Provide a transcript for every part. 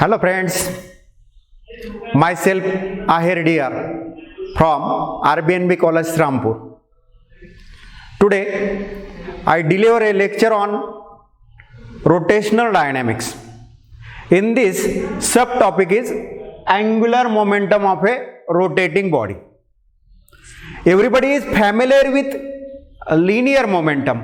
Hello friends, myself Ahir Dr from RBNB College Rampur. Today I deliver a lecture on rotational dynamics. In this subtopic is angular momentum of a rotating body. Everybody is familiar with linear momentum.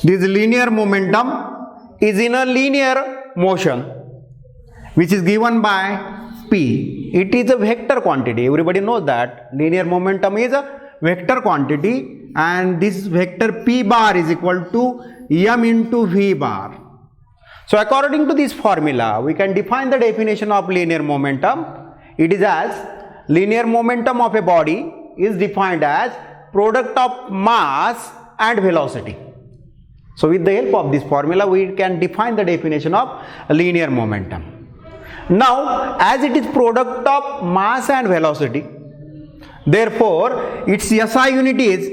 This linear momentum is in a linear motion which is given by P. It is a vector quantity. Everybody knows that linear momentum is a vector quantity, and this vector P bar is equal to m into V bar. So according to this formula, we can define the definition of linear momentum. It is as linear momentum of a body is defined as product of mass and velocity. So with the help of this formula, we can define the definition of linear momentum. Now, as it is product of mass and velocity, therefore its SI unit is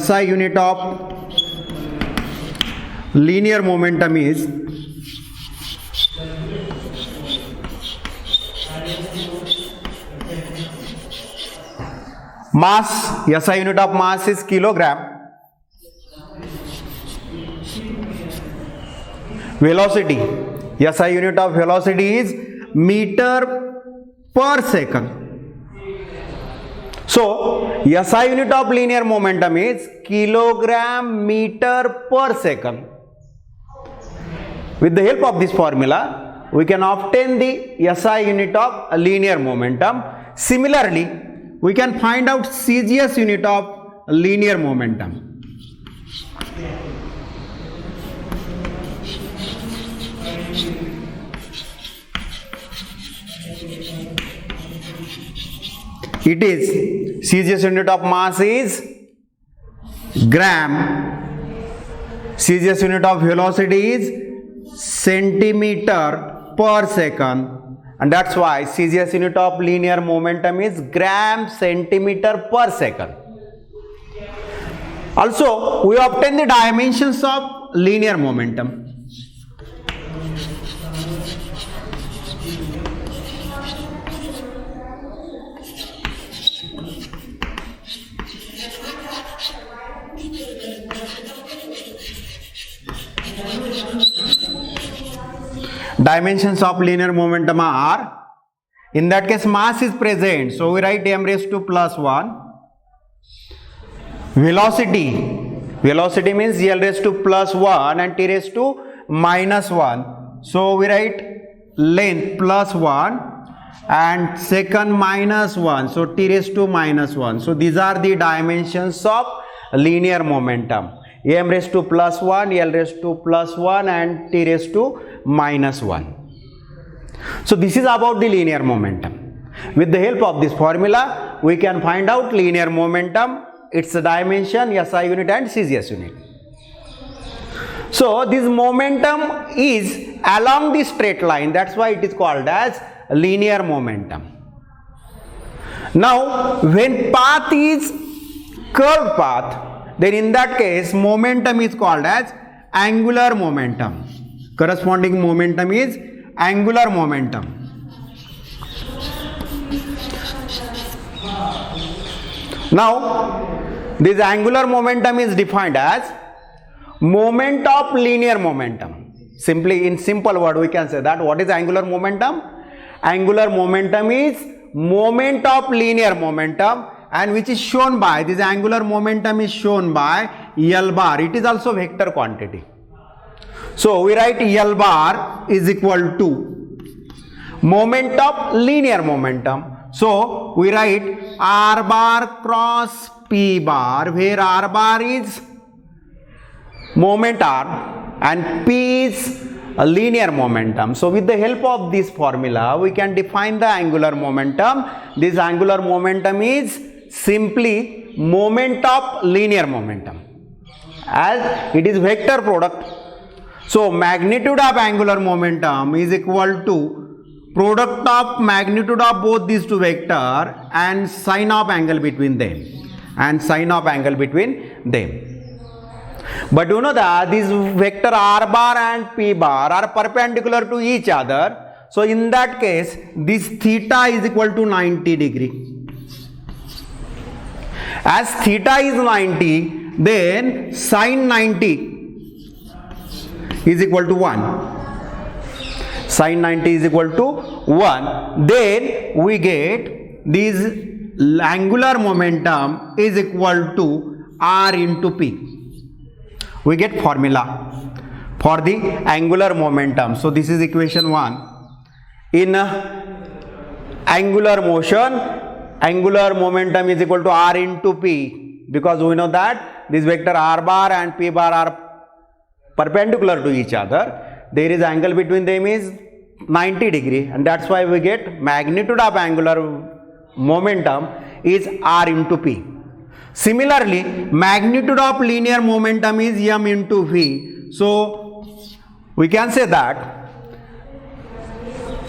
SI unit of linear momentum is mass. SI unit of mass is kilogram. Velocity, SI unit of velocity is meter per second. So SI unit of linear momentum is kilogram meter per second. With the help of this formula, we can obtain the SI unit of linear momentum. Similarly, we can find out CGS unit of linear momentum. It is CGS unit of mass is gram, CGS unit of velocity is centimeter per second, and that's why CGS unit of linear momentum is gram centimeter per second. Also, we obtain the dimensions of linear momentum. Dimensions of linear momentum are, in that case mass is present, so we write m raised to plus 1. Velocity means L raised to plus 1 and T raised to minus 1. So we write length plus 1 and second minus 1. So T raised to minus 1. So these are the dimensions of linear momentum. M raised to plus 1, L raised to plus 1 and T raised to minus 1. So this is about the linear momentum. With the help of this formula, we can find out linear momentum, its dimension, SI unit and CGS unit. So this momentum is along the straight line, that's why it is called as linear momentum. Now when path is curved path, then in that case momentum is called as angular momentum. Corresponding momentum is angular momentum. Now this angular momentum is defined as moment of linear momentum. Simply, in simple word, we can say that what is angular momentum? Angular momentum is moment of linear momentum, and which is shown by, this angular momentum is shown by L bar. It is also vector quantity. So we write L bar is equal to moment of linear momentum. So we write R bar cross P bar, where R bar is moment R and P is a linear momentum. So with the help of this formula, we can define the angular momentum. This angular momentum is simply moment of linear momentum, as it is vector product. So magnitude of angular momentum is equal to product of magnitude of both these two vector and sine of angle between them. But you know that these vector r bar and p bar are perpendicular to each other. So in that case, this theta is equal to 90 degree. As theta is 90, then sine 90 is equal to 1. Sine 90 is equal to 1. Then we get this angular momentum is equal to r into p. We get formula for the angular momentum. So this is equation 1. In angular motion, angular momentum is equal to r into p, because we know that this vector r bar and p bar are perpendicular to each other. There is angle between them is 90 degree, and that's why we get magnitude of angular momentum is r into p. Similarly, magnitude of linear momentum is m into v. So we can say that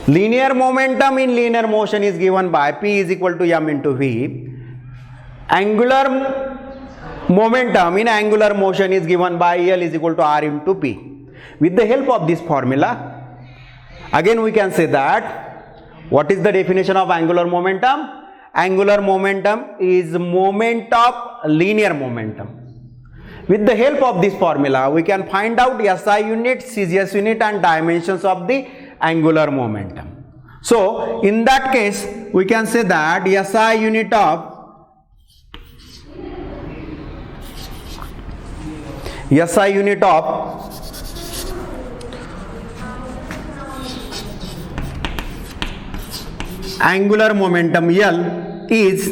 linear momentum in linear motion is given by p is equal to m into v. Angular momentum in angular motion is given by L is equal to r into p. With the help of this formula, again we can say that what is the definition of angular momentum? Angular momentum is moment of linear momentum. With the help of this formula, we can find out SI unit, CGS unit and dimensions of the angular momentum. So in that case, we can say that SI unit of angular momentum L is,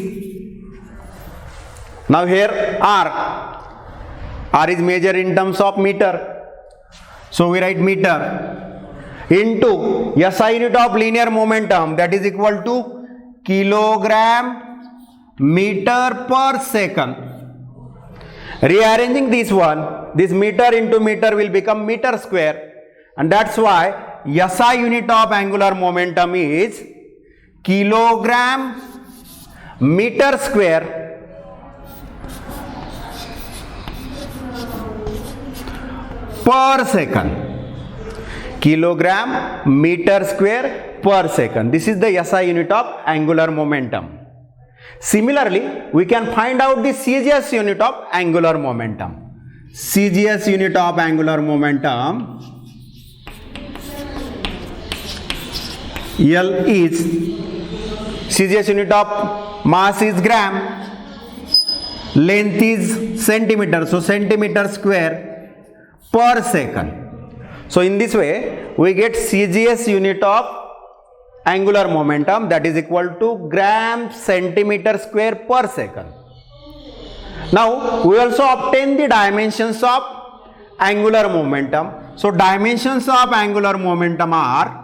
now here R is measured in terms of meter, so we write meter into SI unit of linear momentum, that is equal to kilogram meter per second. Rearranging this one, this meter into meter will become meter square, and that's why SI unit of angular momentum is kilogram meter square per second. Kilogram meter square per second. This is the SI unit of angular momentum. Similarly, we can find out the CGS unit of angular momentum. CGS unit of angular momentum L is, CGS unit of mass is gram, length is centimeter, so centimeter square per second. So in this way, we get CGS unit of angular momentum, that is equal to gram centimeter square per second. Now we also obtain the dimensions of angular momentum. So dimensions of angular momentum are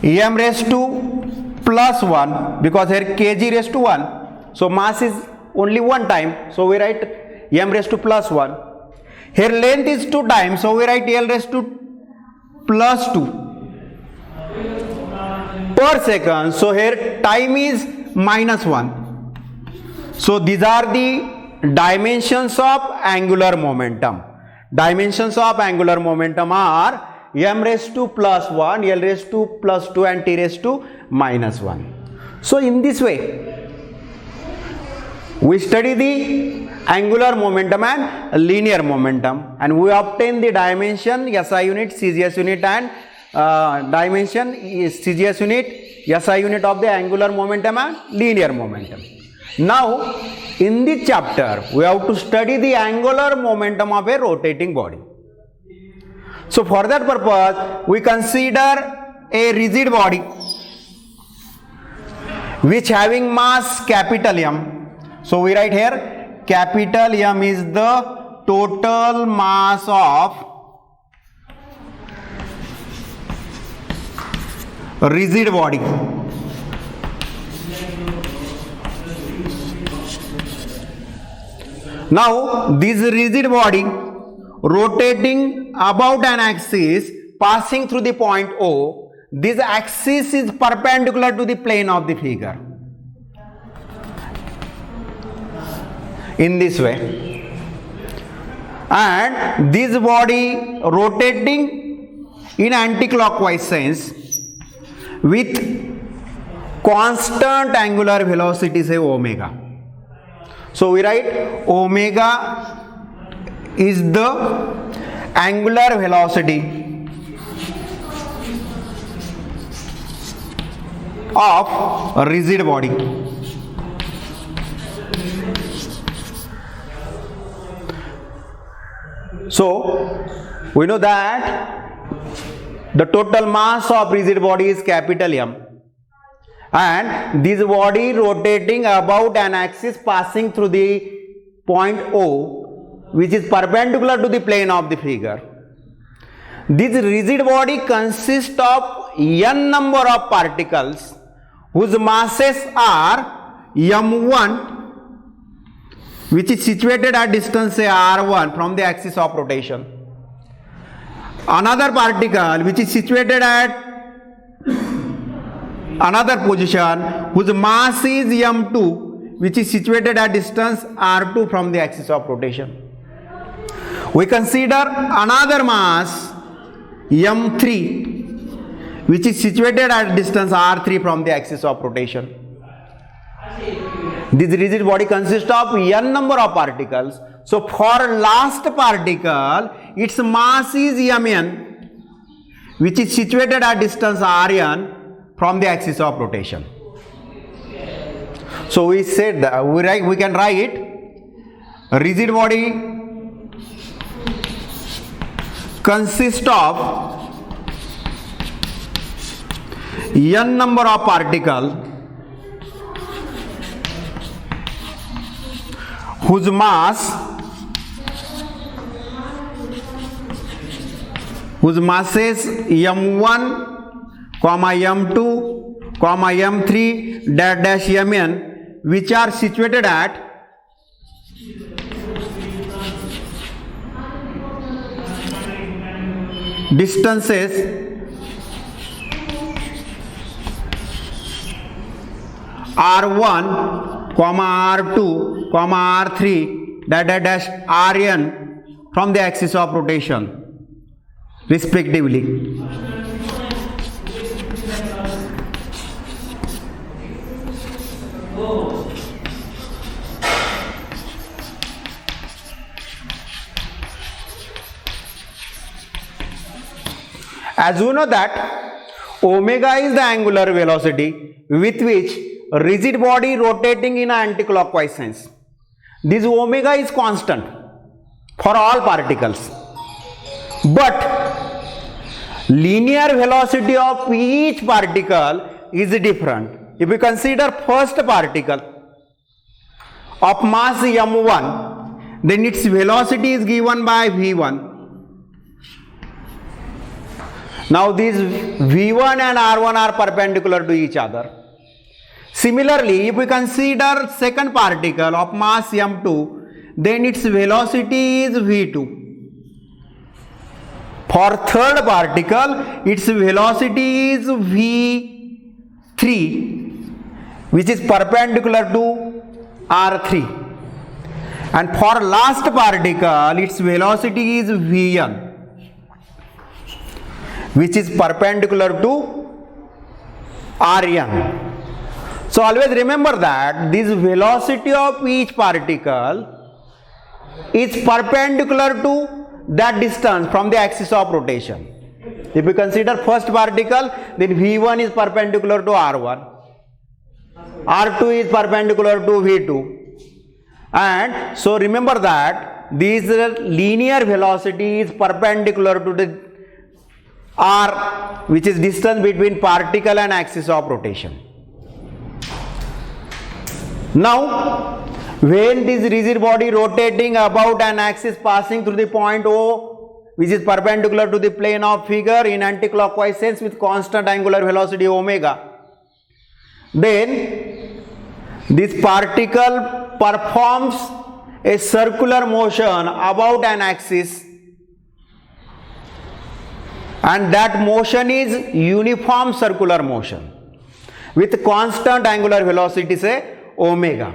m raised to plus 1, because here kg raised to 1, so mass is only one time, so we write m raised to plus 1. Here length is 2 times, so we write L raised to plus 2 per second. So here time is minus 1. So these are the dimensions of angular momentum. Dimensions of angular momentum are m raised to plus 1, L raised to plus 2 and T raised to minus 1. So in this way, we study the angular momentum and linear momentum, and we obtain the dimension SI unit, CGS unit and dimension is CGS unit, SI unit of the angular momentum and linear momentum. Now in this chapter, we have to study the angular momentum of a rotating body. So for that purpose, we consider a rigid body which having mass capital M. So we write here capital M is the total mass of rigid body. Now this rigid body rotating about an axis passing through the point O, this axis is perpendicular to the plane of the figure. In this way. And this body rotating in anti-clockwise sense with constant angular velocity, say omega. So we write omega is the angular velocity of a rigid body. So we know that the total mass of rigid body is capital M, and this body rotating about an axis passing through the point O, which is perpendicular to the plane of the figure. This rigid body consists of n number of particles whose masses are m1, which is situated at distance say r1 from the axis of rotation. Another particle which is situated at another position whose mass is m2, which is situated at distance r2 from the axis of rotation. We consider another mass m3, which is situated at distance r3 from the axis of rotation. This rigid body consists of n number of particles. So for last particle, its mass is mn, which is situated at distance rn from the axis of rotation. So we said that we can write a rigid body consists of n number of particles whose masses m1, m2, m3 dash mn, which are situated at distances r1, r2, r3 dash rn from the axis of rotation respectively. As you know that omega is the angular velocity with which a rigid body rotating in an anticlockwise sense. This omega is constant for all particles, but linear velocity of each particle is different. If we consider first particle of mass m1, then its velocity is given by v1. Now these v1 and r1 are perpendicular to each other. Similarly, if we consider second particle of mass m2, then its velocity is v2. For third particle, its velocity is v3, which is perpendicular to r3. And for last particle, its velocity is vn, which is perpendicular to rn. So always remember that this velocity of each particle is perpendicular to that distance from the axis of rotation. If we consider first particle, then v1 is perpendicular to r1, r2 is perpendicular to v2, and so remember that this linear velocity is perpendicular to the r, which is distance between particle and axis of rotation. Now, when this rigid body rotating about an axis passing through the point O, which is perpendicular to the plane of figure in anticlockwise sense with constant angular velocity omega, then this particle performs a circular motion about an axis and that motion is uniform circular motion with constant angular velocity, say omega.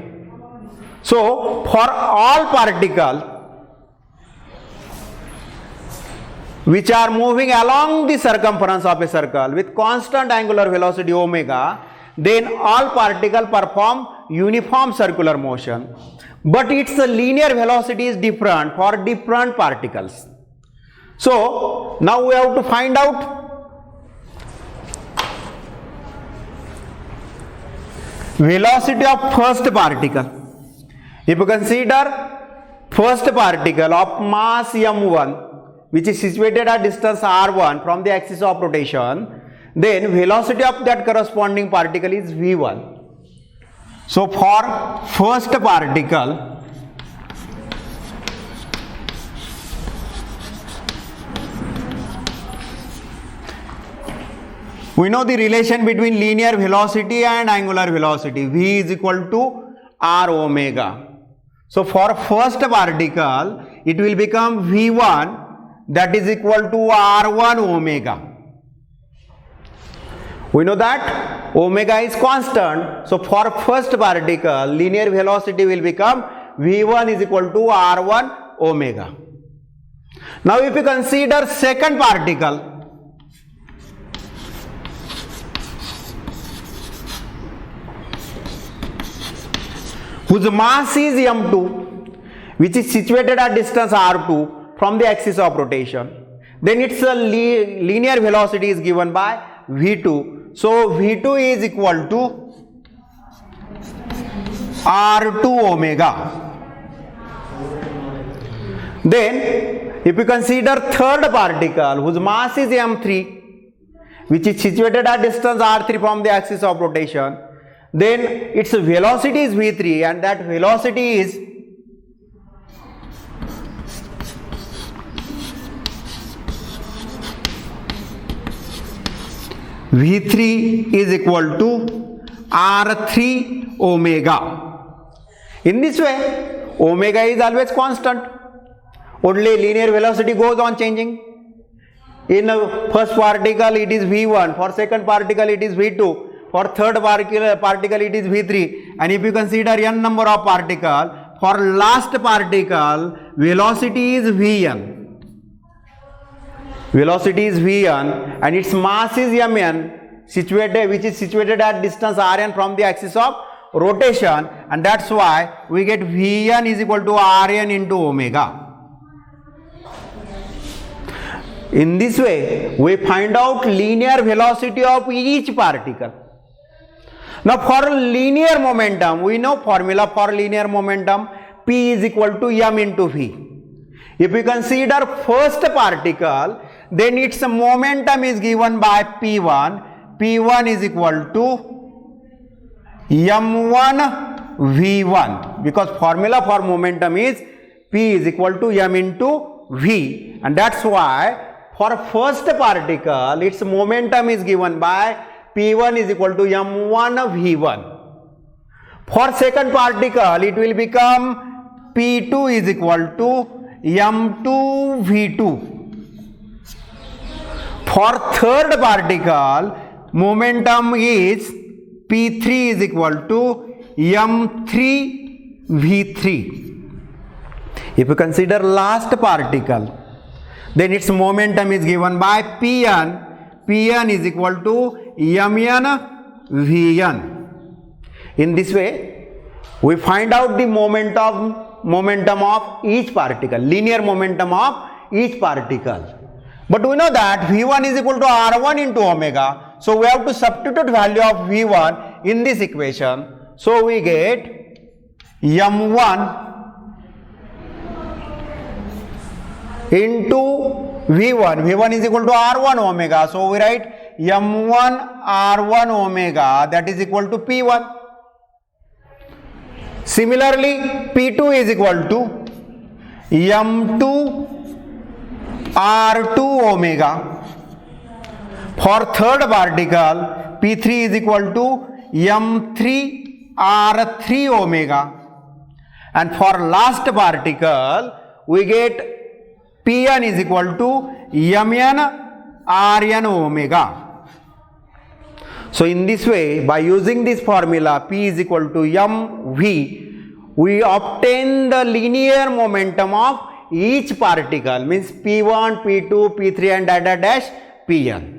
So for all particles which are moving along the circumference of a circle with constant angular velocity omega, then all particles perform uniform circular motion, but its linear velocity is different for different particles. So now we have to find out velocity of first particle. If you consider first particle of mass m1 which is situated at distance r1 from the axis of rotation, then velocity of that corresponding particle is v1. So for first particle, we know the relation between linear velocity and angular velocity. V is equal to r omega. So for first particle, it will become v1, that is equal to r1 omega. We know that omega is constant. So for first particle, linear velocity will become v1 is equal to r1 omega. Now if you consider second particle, whose mass is m2, which is situated at distance r2 from the axis of rotation, then its linear velocity is given by v2. So v2 is equal to r2 omega. Then if you consider third particle whose mass is m3, which is situated at distance r3 from the axis of rotation, then its velocity is v3, and that velocity is v3 is equal to r3 omega. In this way, omega is always constant. Only linear velocity goes on changing. In first particle it is v1, for second particle it is v2, for third particle it is v3, and if you consider n number of particles, for last particle velocity is vn. Velocity is vn and its mass is mn, which is situated at distance rn from the axis of rotation, and that's why we get vn is equal to rn into omega. In this way, we find out linear velocity of each particle. Now for linear momentum, we know formula for linear momentum, P is equal to m into v. If we consider first particle, then its momentum is given by P1. P1 is equal to m1 v1, because formula for momentum is P is equal to m into v, and that's why for first particle, its momentum is given by P1 is equal to m1 v1. For second particle, it will become P2 is equal to m2 v2. For third particle, momentum is P3 is equal to m3 v3. If you consider last particle, then its momentum is given by Pn. Pn is equal to mn vn. In this way, we find out the momentum of each particle, linear momentum of each particle. But we know that v1 is equal to r1 into omega. So we have to substitute value of v1 in this equation. So we get m1 into v1. v1 is equal to r1 omega. So we write m1 r1 omega, that is equal to p1. Similarly, p2 is equal to m2 r2 omega. For third particle, p3 is equal to m3 r3 omega. And for last particle, we get Pn is equal to mn Rn omega. So in this way, by using this formula P is equal to mv, we obtain the linear momentum of each particle, means P1, P2, P3 and dash Pn.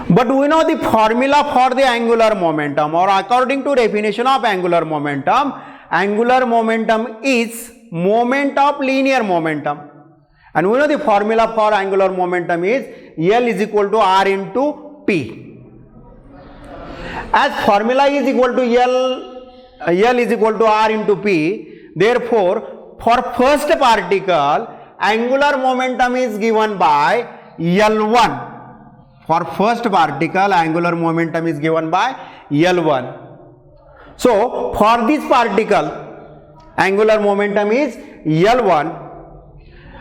But we know the formula for the angular momentum, or according to definition of angular momentum is moment of linear momentum. And we know the formula for angular momentum is L is equal to R into P. As formula is equal to L is equal to R into P, therefore for first particle angular momentum is given by L1. For first particle angular momentum is given by L1. So for this particle angular momentum is L1,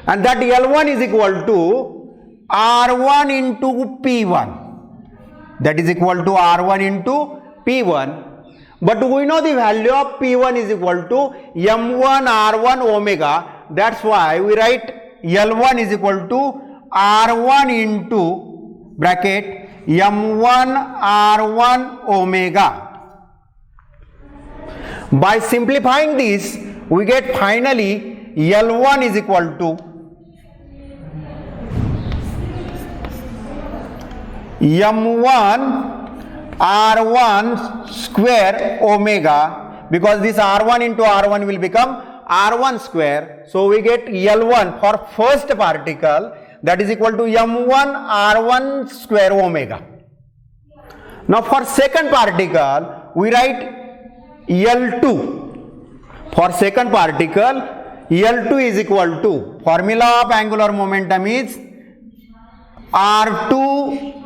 and that L1 is equal to R1 into P1. That is equal to R1 into P1. But we know the value of P1 is equal to M1 R1 omega. That's why we write L1 is equal to R1 into bracket M1 R1 omega. By simplifying this, we get finally L1 is equal to M1 R1 square omega, because this R1 into R1 will become R1 square. So we get L1 for first particle, that is equal to M1 R1 square omega. Now for second particle we write L2. For second particle L2 is equal to, formula of angular momentum is R2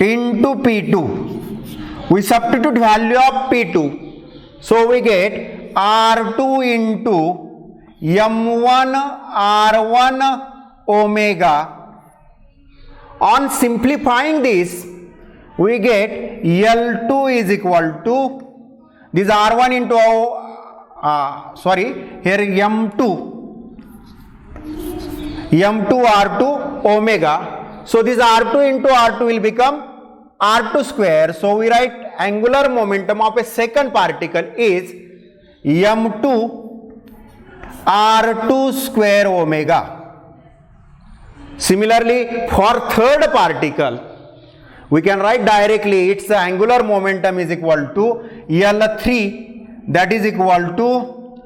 into P2. We substitute value of P2. So we get R2 into M1 R1 omega. On simplifying this, we get L2 is equal to this R1 into here M2 R2 omega. So this R2 into R2 will become R2 square. So we write angular momentum of a second particle is M2 R2 square omega. Similarly, for third particle, we can write directly its angular momentum is equal to L3, that is equal to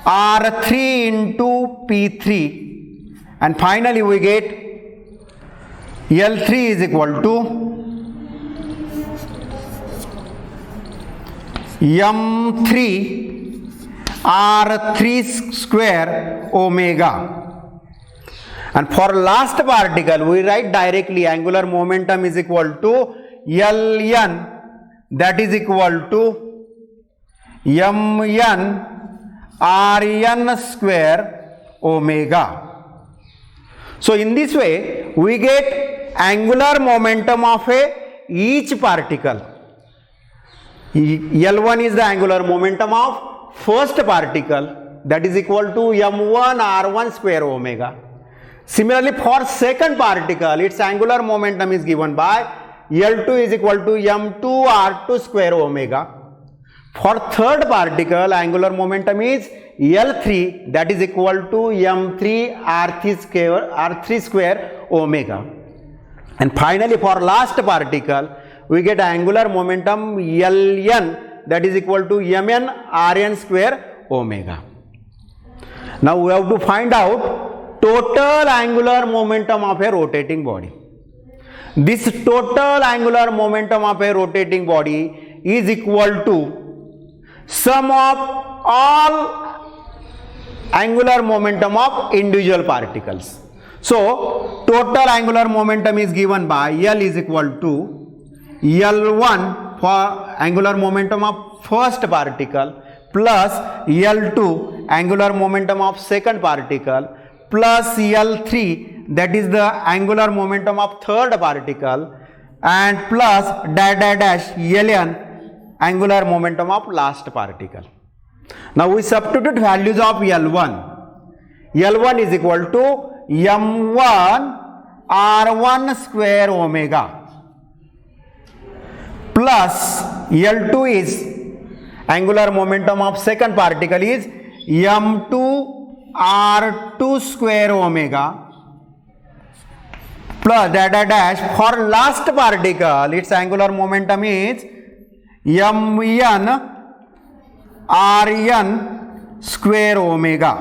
R3 into P3, and finally we get L3 is equal to M3 R3 square omega. And for last particle we write directly angular momentum is equal to Ln, that is equal to Mn Rn square omega. So in this way we get angular momentum of each particle. L1 is the angular momentum of first particle, that is equal to M1 R1 square omega. Similarly, for second particle, its angular momentum is given by L2 is equal to M2 R2 square omega. For third particle, angular momentum is L3, that is equal to M3 R3 square omega. And finally, for last particle, we get angular momentum Ln, that is equal to Mn Rn square omega. Now we have to find out total angular momentum of a rotating body. This total angular momentum of a rotating body is equal to sum of all angular momentum of individual particles. So total angular momentum is given by L is equal to L1 for angular momentum of first particle plus L2 angular momentum of second particle plus L3, that is the angular momentum of third particle, and plus dash Ln angular momentum of last particle. Now we substitute values of L1. L1 is equal to M1 r1 square omega plus L2 is angular momentum of second particle is m2 r2 square omega plus dash for last particle its angular momentum is mn rn square omega.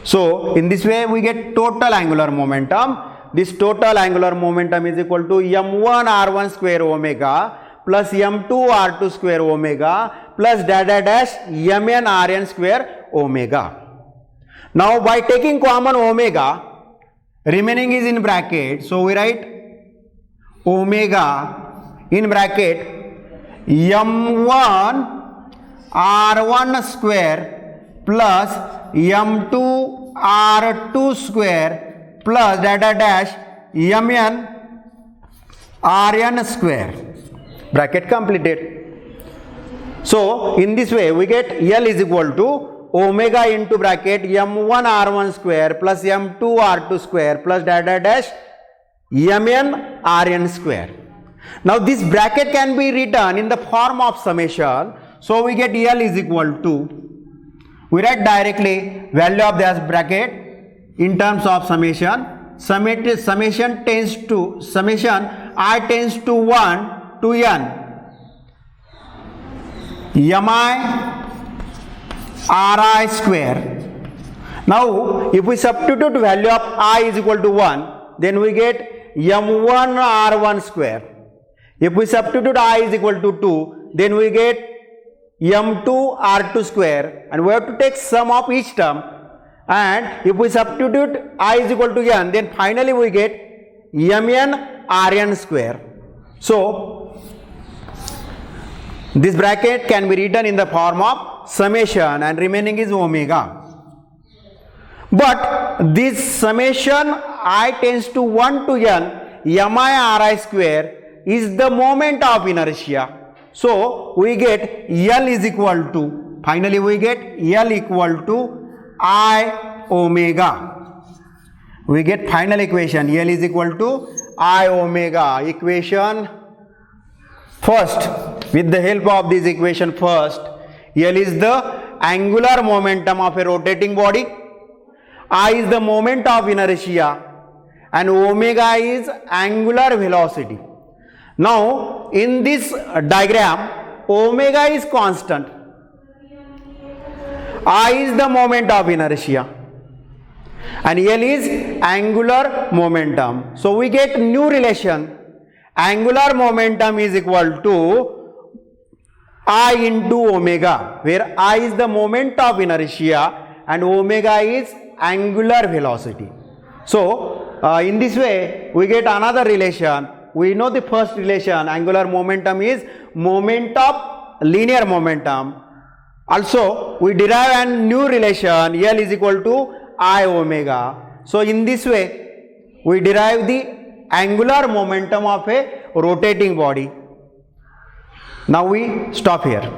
So in this way we get total angular momentum. This total angular momentum is equal to m1 r1 square omega plus m2 r2 square omega plus dash mn rn square omega. Now by taking common omega, remaining is in bracket, so we write omega in bracket m1 r1 square plus m2 r2 square plus dash mn rn square. Bracket completed. So in this way we get L is equal to omega into bracket m1 r1 square plus m2 r2 square plus dash mn rn square. Now this bracket can be written in the form of summation. So we get L is equal to, we write directly value of this bracket in terms of summation. Summation tends to, summation I tends to 1 to n mi ri square. Now if we substitute value of I is equal to 1, then we get m1 r1 square. If we substitute I is equal to 2, then we get m2 r2 square, and we have to take sum of each term, and if we substitute I is equal to n, then finally we get mn rn square. So this bracket can be written in the form of summation and remaining is omega. But this summation I tends to 1 to n mi ri square is the moment of inertia. So we get L is equal to, finally we get L equal to I omega. We get final equation L is equal to I omega. Equation first, with the help of this equation first, L is the angular momentum of a rotating body, I is the moment of inertia, and omega is angular velocity. Now in this diagram omega is constant, I is the moment of inertia, and L is angular momentum. So we get new relation, angular momentum is equal to I into omega, where I is the moment of inertia and omega is angular velocity. So in this way we get another relation. We know the first relation, angular momentum is moment of linear momentum. Also we derive a new relation, L is equal to I omega. So in this way we derive the angular momentum of a rotating body. Now we stop here.